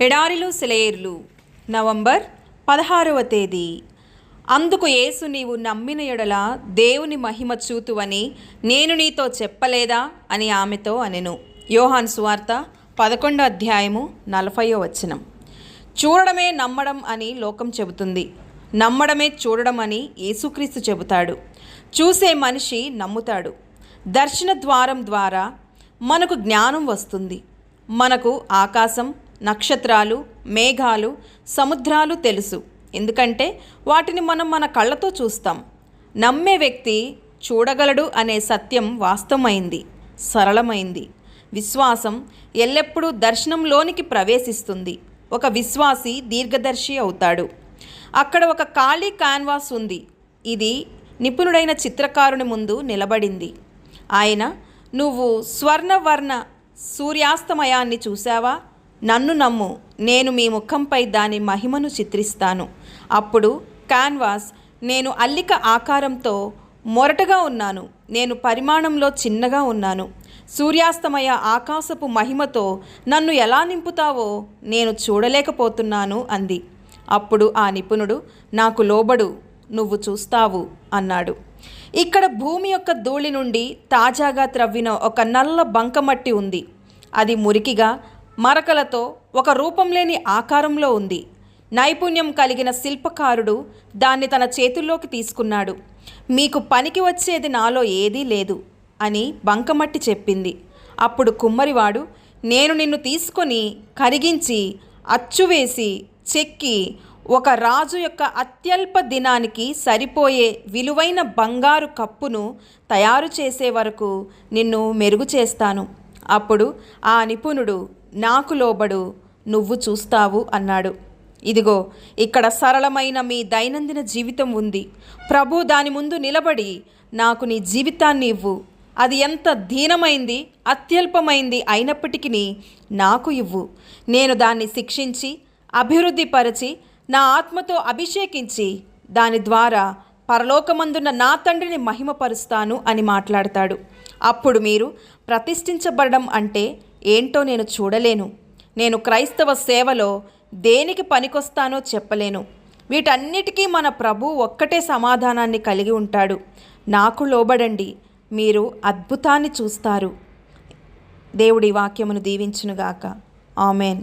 ఎడారిలో సెలయేర్లు నవంబర్ 16వ తేదీ. అందుకు యేసు, నీవు నమ్మిన ఎడల దేవుని మహిమ చూతువని నేను నీతో చెప్పలేదా అని ఆమెతో అనెను. యోహాను సువార్త 11వ అధ్యాయము 40వ వచనం. చూడడమే నమ్మడం అని లోకం చెబుతుంది. నమ్మడమే చూడడం అని యేసుక్రీస్తు చెబుతాడు. చూసే మనిషి నమ్ముతాడు. దర్శన ద్వారం ద్వారా మనకు జ్ఞానం వస్తుంది. మనకు ఆకాశం, నక్షత్రాలు, మేఘాలు, సముద్రాలు తెలుసు. ఎందుకంటే వాటిని మనం మన కళ్ళతో చూస్తాం. నమ్మే వ్యక్తి చూడగలడు అనే సత్యం వాస్తవమైంది, సరళమైంది. విశ్వాసం ఎల్లప్పుడూ దర్శనంలోనికి ప్రవేశిస్తుంది. ఒక విశ్వాసి దీర్ఘదర్శి అవుతాడు. అక్కడ ఒక ఖాళీ క్యాన్వాస్ ఉంది. ఇది నిపుణుడైన చిత్రకారుని ముందు నిలబడింది. ఆయన, నువ్వు స్వర్ణవర్ణ సూర్యాస్తమయాన్ని చూసావా? నన్ను నమ్ము, నేను మీ ముఖంపై దాని మహిమను చిత్రిస్తాను. అప్పుడు క్యాన్వాస్, నేను అల్లిక ఆకారంతో మొరటగా ఉన్నాను, నేను పరిమాణంలో చిన్నగా ఉన్నాను. సూర్యాస్తమయ ఆకాశపు మహిమతో నన్ను ఎలా నింపుతావో నేను చూడలేకపోతున్నాను అంది. అప్పుడు ఆ నిపుణుడు, నాకు లోబడు, నువ్వు చూస్తావు అన్నాడు. ఇక్కడ భూమి యొక్క ధూళి నుండి తాజాగా త్రవ్విన ఒక నల్ల బంకమట్టి ఉంది. అది మురికిగా మరకలతో ఒక రూపం లేని ఆకారంలో ఉంది. నైపుణ్యం కలిగిన శిల్పకారుడు దాన్ని తన చేతుల్లోకి తీసుకున్నాడు. మీకు పనికి వచ్చేది నాలో ఏదీ లేదు అని బంకమట్టి చెప్పింది. అప్పుడు కుమ్మరివాడు, నేను నిన్ను తీసుకొని కరిగించి అచ్చువేసి చెక్కి ఒక రాజు యొక్క అత్యల్ప దినానికి సరిపోయే విలువైన బంగారు కప్పును తయారు చేసే వరకు నిన్ను మెరుగు చేస్తాను. అప్పుడు ఆ నిపుణుడు, నాకు లోబడు, నువ్వు చూస్తావు అన్నాడు. ఇదిగో, ఇక్కడ సరళమైన మీ దైనందిన జీవితం ఉంది. ప్రభు దాని ముందు నిలబడి, నాకు నీ జీవితాన్ని ఇవ్వు. అది ఎంత దీనమైంది, అత్యల్పమైంది అయినప్పటికీ నాకు ఇవ్వు. నేను దాన్ని శిక్షించి అభివృద్ధిపరచి నా ఆత్మతో అభిషేకించి దాని ద్వారా పరలోకమందున్న నా తండ్రిని మహిమపరుస్తాను అని మాట్లాడతాడు. అప్పుడు మీరు, ప్రతిష్ఠించబడడం అంటే ఏంటో నేను చూడలేను, నేను క్రైస్తవ సేవలో దేనికి పనికొస్తానో చెప్పలేను. వీటన్నిటికీ మన ప్రభు ఒక్కటే సమాధానాన్ని కలిగి ఉంటాడు. నాకు లోబడండి, మీరు అద్భుతాన్ని చూస్తారు. దేవుడి వాక్యమును దీవించునుగాక. ఆమెన్.